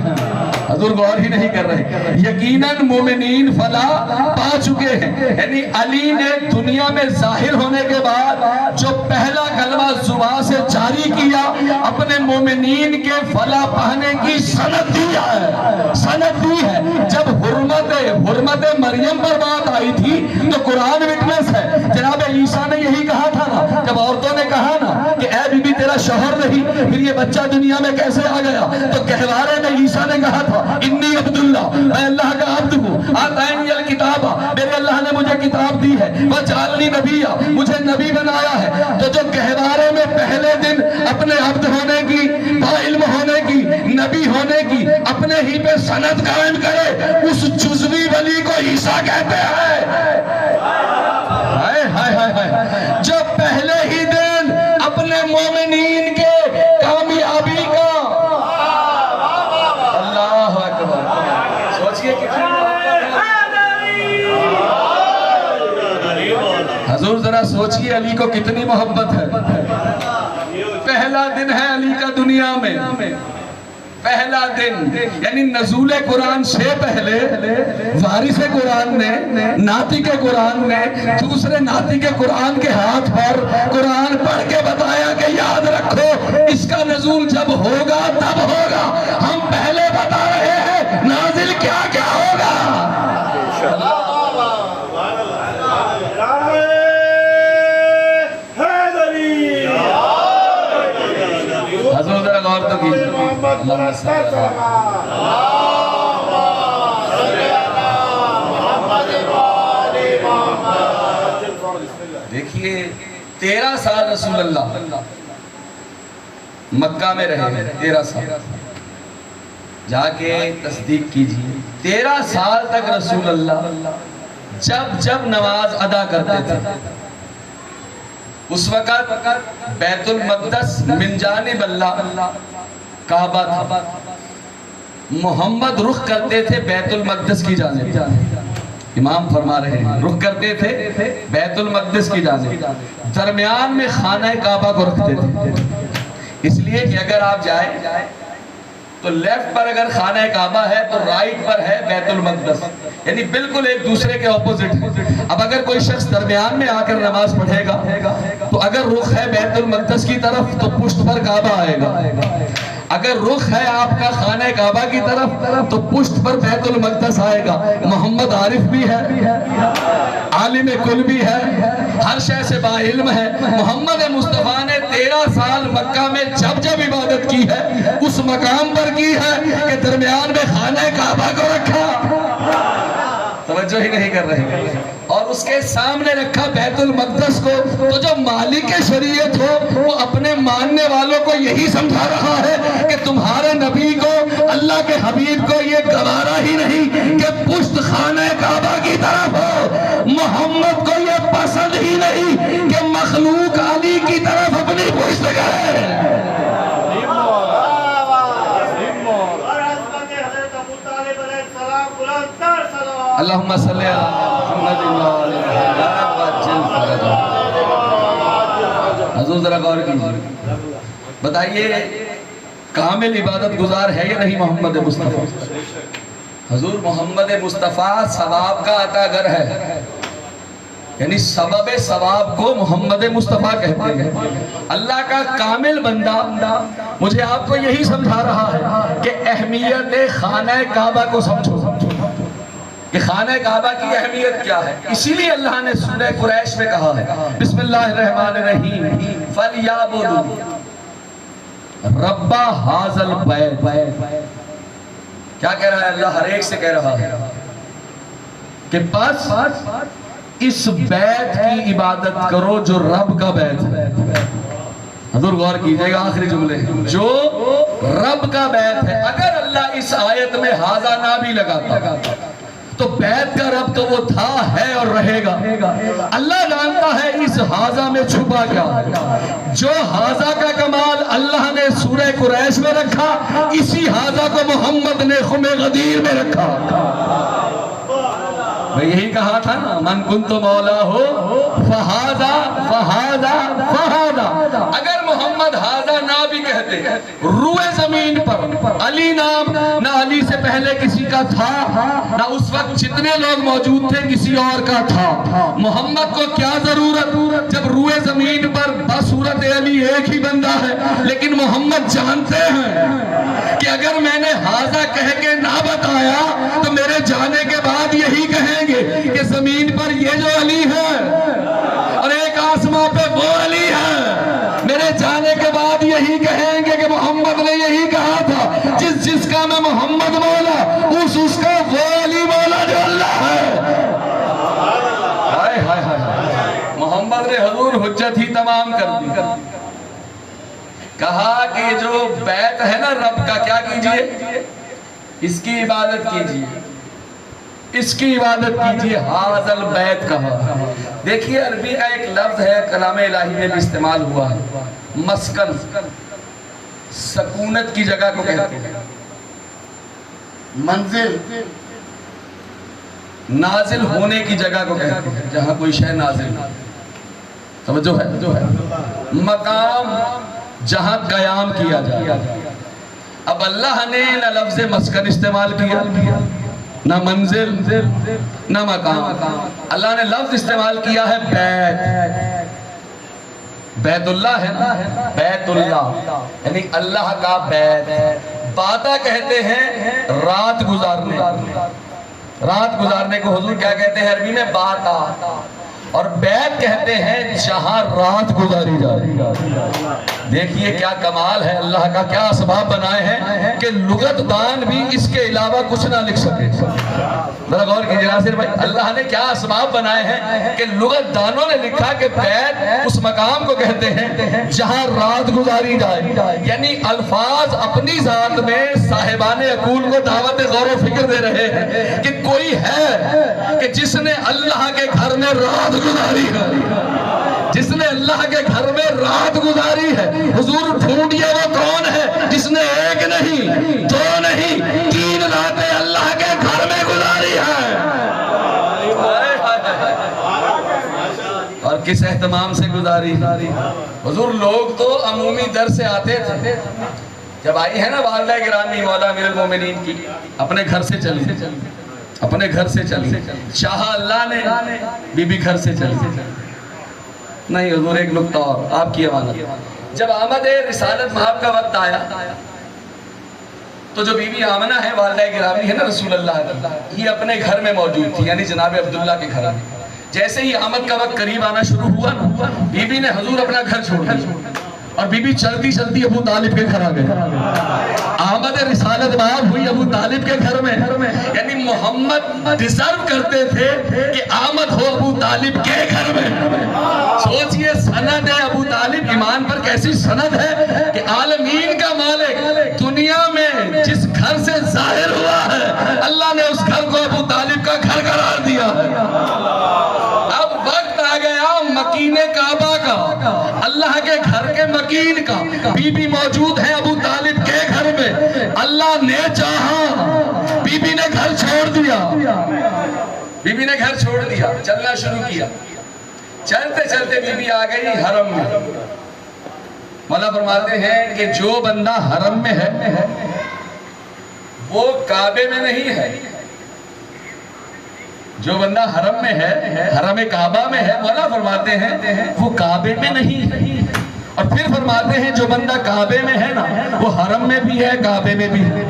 حضور غور ہی نہیں کر رہے، یقیناً مومنین فلاح پا چکے ہیں۔ یعنی علی نے دنیا میں ظاہر ہونے کے بعد جو پہلا کلمہ زبان سے جاری کیا، اپنے مومنین کے فلاح پانے کی سند دیا ہے، سند دی ہے۔ جب حرمت مریم پر بات آئی تھی تو قرآن وٹنس ہے، جناب عیسیٰ نے یہی کہا تھا نا، جب عورتوں نے کہا نا کہ اے بی بی تیرا شوہر نہیں، پھر یہ بچہ دنیا میں کیسے آ گیا، تو گہوارے میں عیسیٰ نے کہا تھا انی عبداللہ اللہ، میں اللہ کا عبد ہوں، آتانی الکتاب، میرے اللہ نے مجھے کتاب دی ہے، وجعلنی نبیا، مجھے نبی بنایا ہے۔ تو جو گہوارے میں پہلے دن اپنے عبد ہونے کی، با علم ہونے کی، نبی ہونے کی اپنے ہی پہ سند قائم کرے، اس جزوی ولی کو عیسیٰ کہتے ہیں۔ جو پہلے ہی دن اپنے مومنین کے کامیابی کا، اللہ اکبر، سوچئے کتنی حضور ذرا سوچئے علی کو کتنی محبت ہے۔ پہلا دن ہے علی کا دنیا میں، پہلا دن، یعنی نزول قرآن سے پہلے وارث قرآن نے، ناطق قرآن نے دوسرے ناطق قرآن کے ہاتھ پر قرآن پڑھ کے بتایا کہ یاد رکھو اس کا نزول جب ہوگا تب ہوگا، ہم پہلے بتا رہے ہیں نازل کیا کیا ہوگا۔ حضور ذرا غور تو کی دیکھیے 13 سال رسول اللہ مکہ میں رہے، 13 سال، جا کے تصدیق کیجیے 13 سال تک رسول اللہ جب جب نماز ادا کرتے تھے اس وقت بیت المقدس من جانب اللہ کعبہ تھا، محمد رخ کرتے تھے بیت المقدس کی جانب، امام فرما رہے ہیں رخ کرتے تھے بیت المقدس کی جانب، درمیان میں خانہ کعبہ کو رکھتے تھے، اس لیے کہ اگر آپ جائیں تو لیفٹ پر اگر خانہ کعبہ ہے تو رائٹ پر ہے بیت المقدس، یعنی بالکل ایک دوسرے کے اپوزٹ ہے۔ اب اگر کوئی شخص درمیان میں آ کر نماز پڑھے گا تو اگر رخ ہے بیت المقدس کی طرف تو پشت پر کعبہ آئے گا، اگر رخ ہے آپ کا خانہ کعبہ کی طرف تو پشت پر بیت المقدس آئے گا۔ محمد عارف بھی ہے، عالم کل بھی ہے، ہر شے سے با علم ہے۔ محمد مصطفیٰ نے 13 سال مکہ میں جب جب عبادت کی ہے اس مقام پر کی ہے کہ درمیان میں خانہ کعبہ کو رکھا، توجہ ہی نہیں کر رہے، اور اس کے سامنے رکھا بیت المقدس کو۔ تو جو مالک شریعت ہو وہ اپنے ماننے والوں کو یہی سمجھا رہا ہے کہ تمہارے نبی کو، اللہ کے حبیب کو یہ گوارا ہی نہیں کہ پشت خانہ کعبہ کی طرف ہو، محمد کو یہ پسند ہی نہیں کہ مخلوق علی کی طرف اپنی پشت کرے۔ اللہم صلی علی محمد حضور ذرا غور کیجیے، بتائیے کامل عبادت گزار ہے یا نہیں محمد مصطفیٰ؟ حضور محمد مصطفیٰ ثواب کا عطا گر ہے، یعنی سبب ثواب کو محمد مصطفیٰ کہتے ہیں۔ اللہ کا کامل بندہ مجھے آپ کو یہی سمجھا رہا ہے کہ اہمیت خانہ کعبہ کو سمجھو کہ خانہ کعبہ کی اہمیت کیا ہے۔ اسی لیے اللہ نے سورہ قریش میں کہا ہے بسم اللہ الرحمن الرحیم فَلْيَعْبُدُوا رَبَّ هَذَا الْبَيْتِ، کیا کہہ رہا ہے اللہ؟ ہر ایک سے کہہ رہا ہے کہ بس اس بیت کی عبادت کرو جو رب کا بیت ہے۔ حضور غور کیجئے گا آخری جملے، جو رب کا بیت ہے۔ اگر اللہ اس آیت میں ہاذا نہ بھی لگاتا تو بیت کا رب تو وہ تھا، ہے اور رہے گا۔ اللہ جانتا ہے اس ہاذا میں چھپا کیا ہے۔ جو ہاذا کا کمال اللہ نے سورہ قریش میں رکھا، اسی ہاذا کو محمد نے خم غدیر میں رکھا۔ میں یہی کہا تھا نا، من کنت مولا ہو فہذا فہذا فہذا۔ اگر محمد ہاذا نہ بھی کہتے، روئے زمین پر علی نام نہ علی سے پہلے کسی کا تھا، نہ اس وقت جتنے لوگ موجود تھے کسی اور کا تھا۔ محمد کو کیا ضرورت جب روئے زمین پر بصورت علی ایک ہی بندہ ہے؟ لیکن محمد جانتے ہیں کہ اگر میں نے ہاذا کہہ کے نہ بتایا تو میرے جانے کے بعد یہی کہیں کہ زمین پر یہ جو علی ہے اور ایک آسمان پہ وہ علی ہے۔ میرے جانے کے بعد یہی کہیں گے کہ محمد نے یہی کہا تھا، جس کا میں محمد مولا اس کا حجت ہی تمام کر دی. کہا کہ جو بیت ہے نا رب کا، کیا کیجئے؟ اس کی عبادت کیجئے، اس کی عبادت کیجئے. ھذا البیت کہا. دیکھیے عربی کا ایک لفظ ہے کلام الہی میں بھی استعمال ہوا ہے، مسکن، سکونت کی جگہ کو کہتے ہیں. منزل، نازل ہونے کی جگہ کو کہتے ہیں، جہاں کوئی شے نازل ہو. توجہ ہے. مقام، جہاں قیام کیا جائے. اب اللہ نے نہ لفظ مسکن استعمال کیا، نہ منزل، نہ مقام. اللہ نے لفظ استعمال کیا ہے بیت. بیت اللہ ہے نا، بیت اللہ یعنی اللہ کا بیت. باتا کہتے ہیں رات گزارنے. رات گزارنے کو حضور کیا کہتے ہیں عربی میں؟ باتا. اور بیت کہتے ہیں جہاں رات گزاری جائے. دیکھیے کیا کمال ہے اللہ کا، کیا اسباب بنائے ہیں کہ لغت دان بھی اس کے علاوہ کچھ نہ لکھ سکے. ذرا غور کیجیے ناصر بھائی، اللہ نے کیا اسباب بنائے ہیں کہ لغت دانوں نے لکھا کہ بیت اس مقام کو کہتے ہیں جہاں رات گزاری جائے. یعنی الفاظ اپنی ذات میں صاحبان عقول کو دعوت غور و فکر دے رہے ہیں کہ کوئی ہے کہ جس نے اللہ کے گھر میں رات گزاری ہے، جس نے اللہ کے گھر میں رات گزاری ہے. حضور ڈھونڈیے وہ کون ہے جس نے ایک نہیں، دو نہیں، 3 راتیں اللہ کے گھر میں گزاری ہے. اور کس اہتمام سے گزاری. حضور لوگ تو عمومی در سے آتے تھے. جب آئی ہے نا والدہ گرامی مولا امیر المومنین کی، اپنے گھر سے چلی، اپنے گھر سے چلی. چاہا اللہ نے بی بی گھر سے چلی. نہیں حضور ایک نکتہ اور آپ کی امانت. جب آمد رسالت مآب کا وقت آیا تو جو بی بی آمنہ ہے والدہ گرامی ہے نا رسول اللہ کی، یہ اپنے گھر میں موجود تھی، یعنی جناب عبداللہ کے گھر میں. جیسے ہی آمد کا وقت قریب آنا شروع ہوا نا، بی بی نے حضور اپنا گھر چھوڑ دیا اور بی بی چلتی چلتی ابو طالب کے گھر آ گئے. آمد رسالت مآب ہوئی ابو طالب کے گھر میں. یعنی محمد ڈیزرو کرتے تھے کہ آمد ہو ابو طالب کے گھر میں. سوچئے سند ہے ابو طالب ایمان پر کیسی سند ہے کہ عالمین کا مالک دنیا میں جس گھر سے ظاہر ہوا ہے اللہ نے اس گھر کو ابو طالب کا گھر قرار دیا ہے. اب وقت آ گیا مکین کعبہ کا، اللہ کے گھر کے مکین کا. بی بی موجود ہے ابو طالب کے گھر میں. اللہ نے چاہا بی بی نے گھر چھوڑ دیا. بی بی نے گھر چھوڑ دیا، چلنا شروع کیا. چلتے چلتے بی بی آ گئی حرم میں. مولا فرماتے ہیں کہ جو بندہ حرم میں ہے وہ کعبے میں نہیں ہے. جو بندہ حرم میں ہے، حرم کعبہ میں ہے، مولا فرماتے ہیں وہ کعبے میں نہیں ہے. اور پھر فرماتے ہیں جو بندہ کعبے میں ہے نا وہ حرم میں بھی ہے، کعبے میں بھی ہے.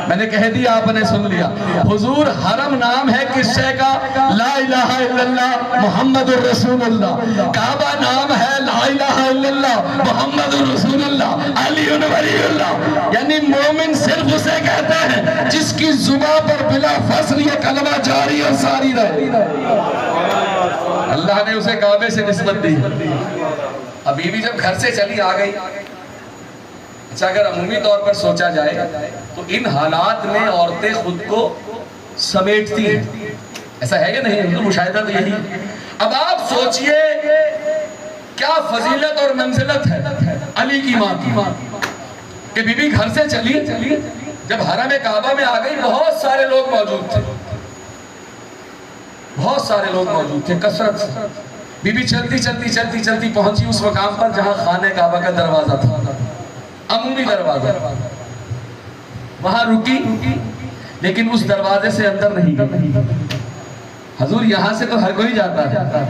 میں نے کہہ دیا، آپ نے سن لیا. حضور حرم نام ہے کس شے کا؟ لا الہ الا اللہ محمد الرسول اللہ. کعبہ نام ہے لا الہ الا اللہ محمد الرسول اللہ علی ولی اللہ. یعنی مومن صرف اسے کہتے ہیں جس کی زبان پر بلا فصل یہ کلمہ جاری اور ساری رہے. اللہ نے اسے کعبے سے نسبت دی. اب بی بی جب گھر سے چلی آ گئی. اچھا اگر عمومی طور پر سوچا جائے تو ان حالات میں عورتیں خود کو سمیٹتی ہیں، ایسا ہے یا نہیں؟ مشاہدہ تو یہی. اب آپ سوچئے کیا فضیلت اور منزلت ہے علی کی ماں کی کہ بی بی گھر سے چلی. جب حرم کعبہ میں آ گئی بہت سارے لوگ موجود تھے، بہت سارے لوگ موجود تھے کثرت سے. بی بی چلتی چلتی چلتی چلتی پہنچی اس مقام پر جہاں خانہ کعبہ کا دروازہ تھا، عمومی دروازہ. وہاں رکی لیکن اس دروازے سے اندر نہیں گئی. حضور یہاں سے تو ہر کوئی جاتا ہے.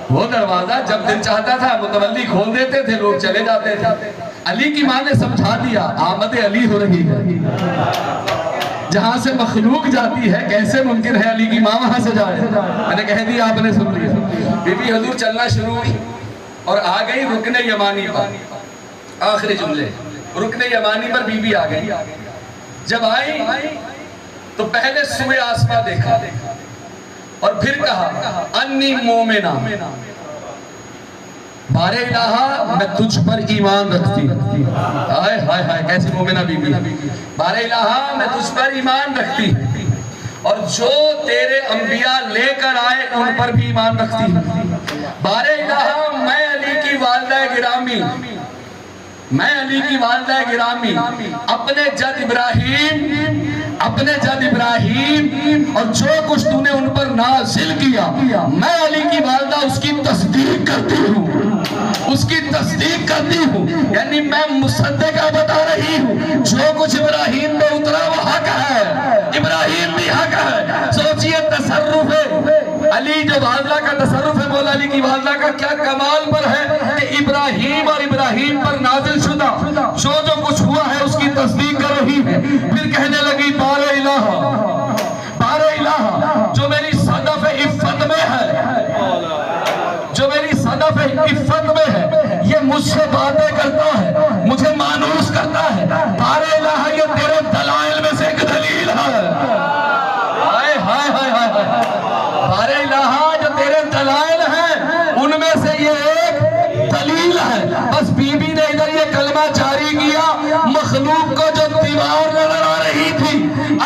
وہ دروازہ جب دل چاہتا تھا متولی کھول دیتے تھے، لوگ چلے جاتے تھے. علی کی ماں نے سمجھا دیا آمد علی ہو رہی ہے. جہاں سے مخلوق جاتی ہے کیسے ممکن ہے علی کی ماں وہاں سے جائے. میں نے کہہ دیا، آپ نے سن لیا. بی بی حضور چلنا شروع ہوئی اور آ گئی رکن یمانی پر. آخری جملے رکن یمانی پر بی بی آ گئی. جب آئی تو پہلے سوئے آسماں دیکھا اور پھر کہا انی مومنہ. بارے الہا میں تجھ پر ایمان رکھتی، ہائے ہائے ہائے کیسی مومنہ بی بی، بارے الہا میں تجھ پر ایمان رکھتی اور جو تیرے انبیاء لے کر آئے ان پر بھی ایمان رکھتی، بارے الہا میں علی کی والدہ گرامی، میں علی کی والدہ گرامی اپنے جد ابراہیم اور جو کچھ تو نے ان پر نازل کیا، میں علی کی والدہ اس کی تصدیق کرتی ہوں، یعنی میں مصدقہ بتا رہی ہوں جو کچھ ابراہیم پہ اترا وہ حق ہے، ابراہیم بھی حق ہے۔ سوچئے تصرف علی جو والدہ کا تصرف ہے مولا علی کی والدہ کا کیا کمال پر ہے کہ ابراہیم اور ابراہیم پر نازل شدہ جو کچھ ہوا ہے اس کی تصدیق کر رہی ہے۔ پھر کہنے لگی بارے الہا جو میری صدف عفت میں ہے یہ مجھ سے باتیں کرتا ہے، مجھے مانوس کرتا ہے، بارے الہا یہ تیرے دلائل میں سے ایک دلیل ہے، ہائے ہائے ہائے ہائے، بارے الہا جو تیرے دلائل ہیں ان میں سے یہ ایک دلیل ہے۔ بس بی بی نے ادھر یہ کلمہ جاری کیا، مخلوق کو جو دیوار نظر آ رہی تھی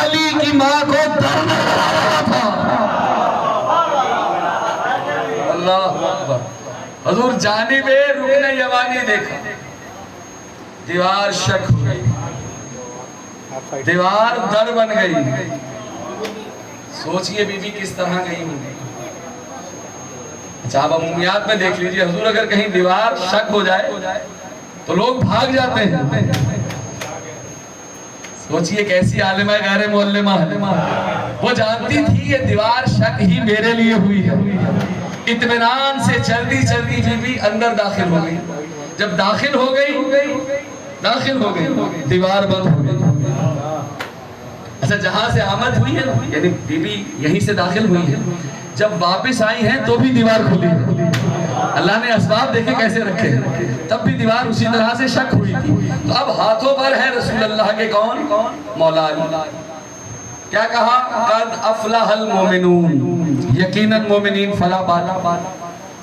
علی کی ماں کو در نظر آ رہا تھا۔ اللہ اکبر، حضور جانب رکن یمانی دیکھا، دیوار شک ہو گئی، دیوار در بن گئی۔ سوچئے بی بی کس طرح گئی ہوگی۔ اچھا آپ عمومیات میں دیکھ لیجئے، حضور اگر کہیں دیوار شک ہو جائے تو لوگ بھاگ جاتے ہیں۔ سوچئے کیسی عالمہ غیر معلمہ ہے، وہ جانتی تھی یہ دیوار شک ہی میرے لیے ہوئی ہے۔ اطمینان سے چلتی چلتی بی بی اندر داخل ہو گئی، جب داخل ہو گئی دیوار بند ہو گئی۔ اچھا جہاں سے آمد ہوئی ہے یعنی بی بی یہیں سے داخل ہوئی ہے، جب واپس آئی ہیں تو بھی دیوار کھلی ہے۔ اللہ نے اسباب دیکھے کیسے رکھے ہیں، تب بھی دیوار اسی طرح سے شک ہوئی تھی۔ تو اب ہاتھوں پر ہے رسول اللہ کے کون؟ مولا علی۔ کیا کہا؟ قد افلح المومنون، یقیناً مومنین فلاح پانا۔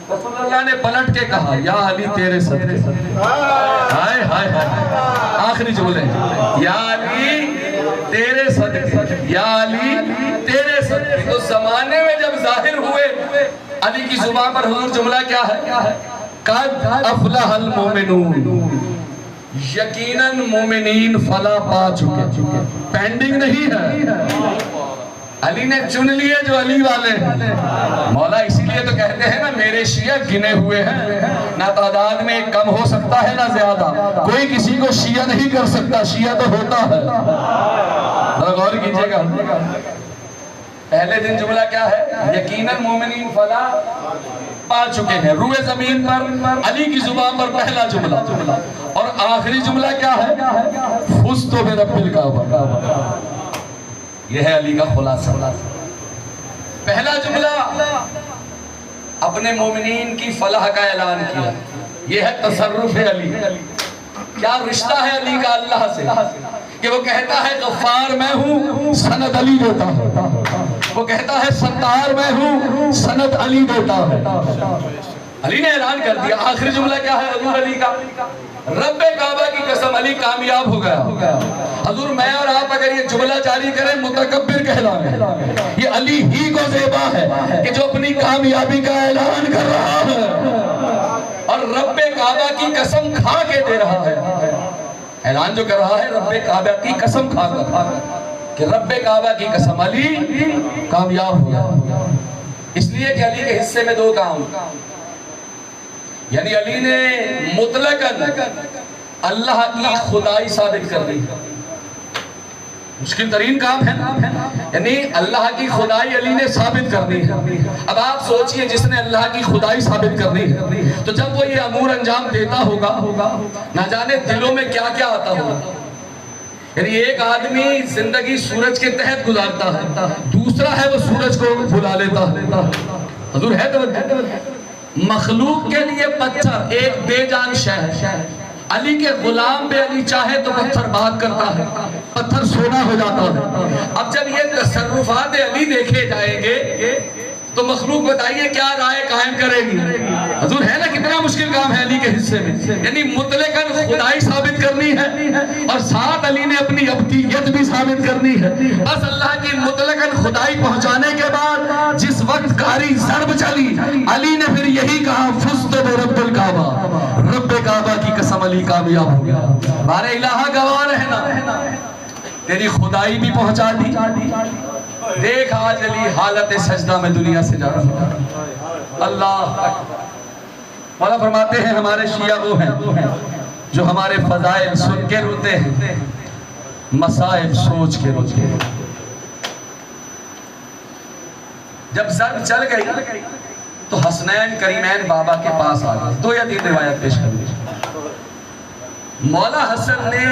رسول اللہ نے پلٹ کے کہا یا علی تیرے صدقے، ہائے ہائے ہائے، آخری جملے یا علی تیرے صدقے، یا علی تیرے صدقے۔ تو زمانے میں جب ظاہر ہوئے علی کی زبان پر حضور جملہ کیا ہے؟ قد افلح المومنون، یقیناً مومنین فلاح پا چکے، پینڈنگ نہیں ہے۔ علی نے چن لیے جو علی والے ہیں۔ مولا اسی لیے تو کہتے ہیں نا میرے شیعہ گنے ہوئے ہیں، نہ تعداد میں ایک کم ہو سکتا ہے نہ زیادہ، کوئی کسی کو شیعہ نہیں کر سکتا، شیعہ تو ہوتا ہے۔ غور کیجئے گا، پہلے دن جملہ کیا ہے؟ یقیناً مومنین فلاح پا چکے ہیں، روئے زمین پر علی کی زبان پر پہلا جملہ، اور آخری جملہ کیا ہے؟ فزت برب الکعبہ۔ یہ ہے علی کا خلاصہ۔ پہلا جملہ اپنے مومنین کی فلاح کا اعلان کیا، یہ ہے تصرف علی۔ کیا رشتہ ہے علی کا اللہ سے کہ وہ کہتا ہے غفار میں ہوں، سند علی دیتا ہے، وہ کہتا ہے ستار میں ہوں، سند علی دیتا ہے۔ علی نے اعلان کر دیا۔ آخری جملہ کیا ہے حضور علی کا؟ رب کعبہ کی قسم علی کامیاب ہو گیا۔ حضور میں اور آپ اگر یہ جملہ جاری کریں متکبر کہلائیں، یہ علی ہی کو زیبا ہے کہ جو اپنی کامیابی کا اعلان کر رہا ہے اور رب کعبہ کی قسم کھا کے دے رہا ہے۔ اعلان جو کر رہا ہے رب کعبہ کی قسم کھا کر کہ رب کعبہ کی قسم علی کامیاب ہو گیا۔ اس لیے کہ علی کے حصے میں دو کام، یعنی علی نے مطلقاً اللہ کی خدائی ثابت کر دی۔ مشکل ترین کام ہے، یعنی اللہ کی خدائی علی نے ثابت کر دی ہے۔ اب آپ سوچئے جس نے اللہ کی خدائی ثابت کر دی ہے تو جب وہ یہ امور انجام دیتا ہوگا نہ جانے دلوں میں کیا کیا آتا ہوگا۔ یعنی ایک آدمی زندگی سورج کے تحت گزارتا ہے، دوسرا ہے وہ سورج کو بھلا لیتا ہے۔ حضور ہے تو مخلوق کے لیے پتھر ایک بے جان شے ہے، علی کے غلام پہ علی چاہے تو پتھر بات کرتا ہے، پتھر سونا ہو جاتا ہے۔ اب جب یہ تصرفات علی دیکھے جائیں گے تو مخلوق بتائیے کیا رائے قائم کرے گی؟ حضور ہے نا کتنا مشکل کام ہے علی کے حصے میں، یعنی مطلقاً خدائی ثابت کرنی ہے اور ساتھ علی نے اپنی ابدیت بھی ثابت کرنی ہے۔ بس اللہ کی مطلقاً خدائی پہنچانے کے بعد جس وقت کاری ضرب چلی، علی نے پھر یہی کہا فزت برب الکعبہ، رب کعبہ کی قسم علی کامیاب ہو گیا۔ بارے الہ گواہ رہنا، تیری خدائی بھی پہنچا دی۔ دیکھ آج علی حالت سجدہ میں دنیا سے جا رہا ہے۔ اللہ مولا فرماتے ہیں ہمارے شیعہ وہ ہیں جو ہمارے فضائل سن کے روتے ہیں، مصائب سوچ کے روتے ہیں۔ جب ضرب چل گئی تو حسنین کریمین بابا کے پاس آ گئے۔ 2 یا 3 روایت پیش کر دی۔ مولا حسن نے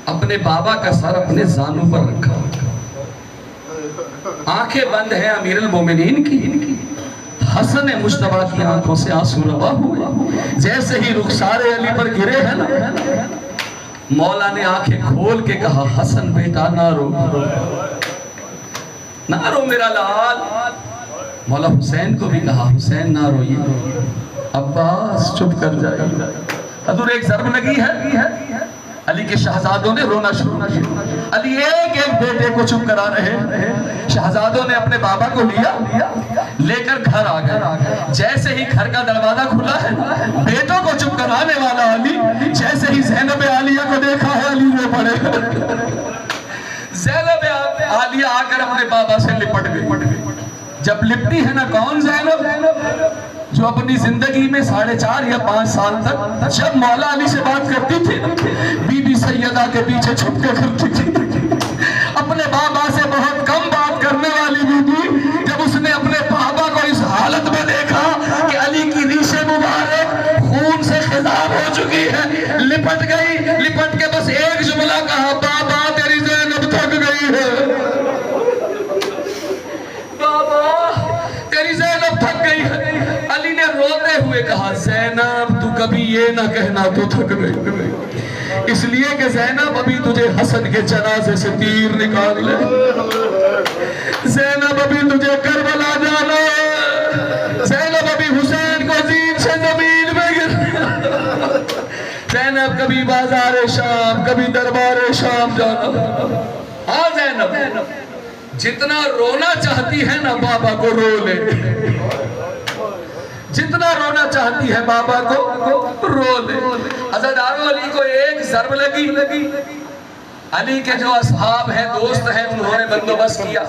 اپنے بابا کا سر اپنے زانوں پر رکھا، آنکھیں بند ہیں امیر المومنین کی۔ حسن مجتبیٰ کی آنکھوں سے آنسو روا ہوئے، جیسے ہی رخسار علی پر گرے ہیں نا، مولا نے آنکھیں کھول کے کہا حسن بیٹا نہ رو، نہ رو میرا لال۔ مولا حسین کو بھی کہا حسین نہ روئیے، عباس چپ کر جائے۔ حضور ایک ضرب لگی ہے، علی کے شہزادوں نے رونا شروع کیا۔ علی ایک ایک بیٹے کو چپ کرا رہے، شہزادوں نے اپنے بابا کو لے کر گھر آ گئے۔ جیسے ہی گھر کا دروازہ کھلا ہے، بیٹوں کو چپ کرانے والا علی جیسے ہی زینب عالیہ کو دیکھا ہے علی رو پڑے۔ زینب عالیہ آ کر اپنے بابا سے لپٹ گئی۔ جب لپٹی ہے نا کون زینب؟ جو اپنی زندگی میں 4.5 یا 5 سال تک جب مولا علی سے بات کرتی تھی، بی بی سیدہ کے پیچھے چھپ کے کرتی تھی۔ اپنے بابا سے بہت کم بات کرنے والی بی بی جب اس نے اپنے بابا کو اس حالت میں دیکھا کہ علی کی ریش مبارک خون سے خضاب ہو چکی ہے، لپٹ گئی۔ لپٹ کے بس ایک جملہ کہا بابا تیری زینب تھک گئی ہے، بابا تیری زینب تھک گئی ہے۔ علی نے روتے ہوئے کہا زینب تو کبھی یہ نہ کہنا تو تھک گئی، اس لیے کہ زینب ابھی تجھے حسن کے جنازے سے تیر نکال لے، زینب ابھی تجھے کربلا جانا ہے، زینب ابھی حسین کو زین سے زمین میں گر، زینب کبھی بازار شام کبھی دربار شام جانا۔ ہاں زینب جتنا رونا چاہتی ہے نا بابا کو رو لے، جتنا رونا چاہتی ہے بابا کو رو لے۔ حضرت علی کو ایک ضرب لگی، علی کے جو اصحاب ہیں دوست ہیں انہوں نے بندوبست کیا،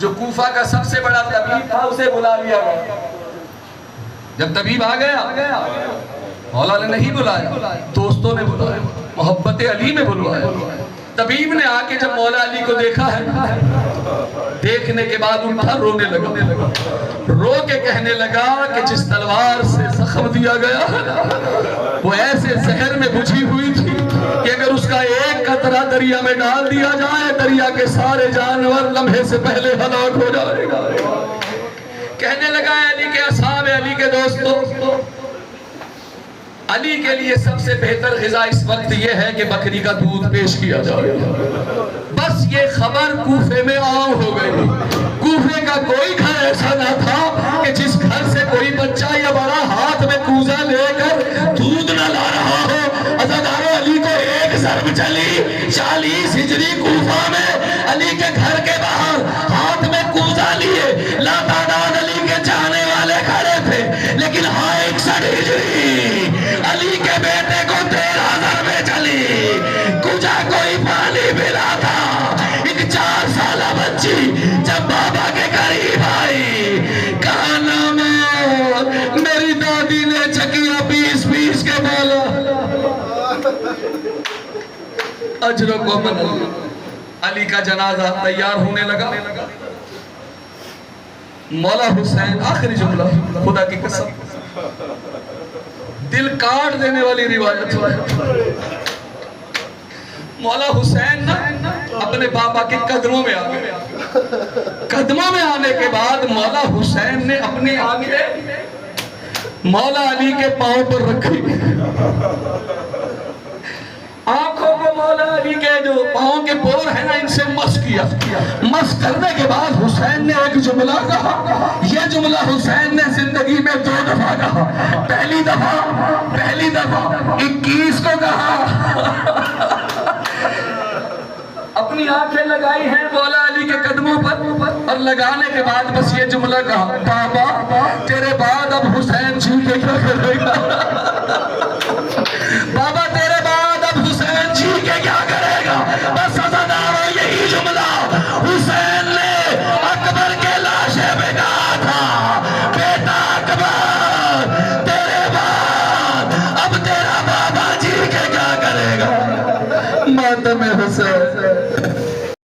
جو کوفہ کا سب سے بڑا طبیب تھا اسے بلا لیا گیا۔ جب طبیب آ گیا مولا نے نہیں بلایا، دوستوں نے بلایا، محبت علی میں بلوایا۔ طبیب نے آ کے جب مولا علی کو دیکھا ہے، دیکھنے کے بعد اٹھا رونے لگا، رو کے کہنے لگا کہ جس تلوار سے زخم دیا گیا وہ ایسے زہر میں بجھی ہوئی تھی کہ اگر اس کا ایک قطرہ دریا میں ڈال دیا جائے دریا کے سارے جانور لمحے سے پہلے ہلاک ہو جائے گا۔ کہنے لگا علی کے اصحاب، علی کے دوستوں، علی کے لیے سب سے بہتر غذا اس وقت یہ ہے کہ بکری کا دودھ پیش کیا جائے۔ بس یہ خبر کوفے میں عام ہو گئی۔ کوفے کا کوئی گھر ایسا نہ تھا کہ جس گھر سے کوئی بچہ یا بڑا ہاتھ میں کوزہ لے کر دودھ نہ لا رہا ہو۔ حضرت علی کو ایک ضرب چلی، 40 ہجری کوفہ میں علی کے گھر کے باہر ہاتھ میں کوزہ لیے لاتعداد علی کے چاہنے والے کھڑے تھے، لیکن 61 ہجری علی کے بیٹے کو 13 ضربیں چلی، کجا کوئی پانی پلا تھا۔ ایک 4 سالہ بچی جب بابا کے قریب آئی، کہا نامور میری دادی نے چکیا پیس کے بولا اجر کو من۔ علی کا جنازہ تیار ہونے لگا۔ مولا حسین آخری جملہ خدا کی قسم دل کاٹ دینے والی روایت ہے، مولا حسین اپنے بابا کے قدموں میں آ گئے۔ قدموں میں آنے کے بعد مولا حسین نے اپنی آنکھیں مولا علی کے پاؤں پر رکھی، آنکھوں کو مولا علی کے جو پاؤں کے پور ہیں نا ان سے مس کیا، مس کرنے کے بعد حسین نے ایک جملہ کہا، یہ جملہ حسین نے زندگی میں 2 دفعہ کہا، پہلی دفعہ 21 کو کہا، اپنی آنکھیں لگائی ہیں مولا علی کے قدموں پر اور لگانے کے بعد بس یہ جملہ کہا، بابا تیرے بعد اب حسین جی کے کیا کرے گا، بابا تیرے بعد اب حسین جی کے کیا کرے گا، بس عزادارو یہی جملہ حسین نے اکبر کے لاشے پہ کہا تھا، بیٹا اکبر تیرے بعد اب تیرا بابا جی کے کیا کرے گا، ماتم حسین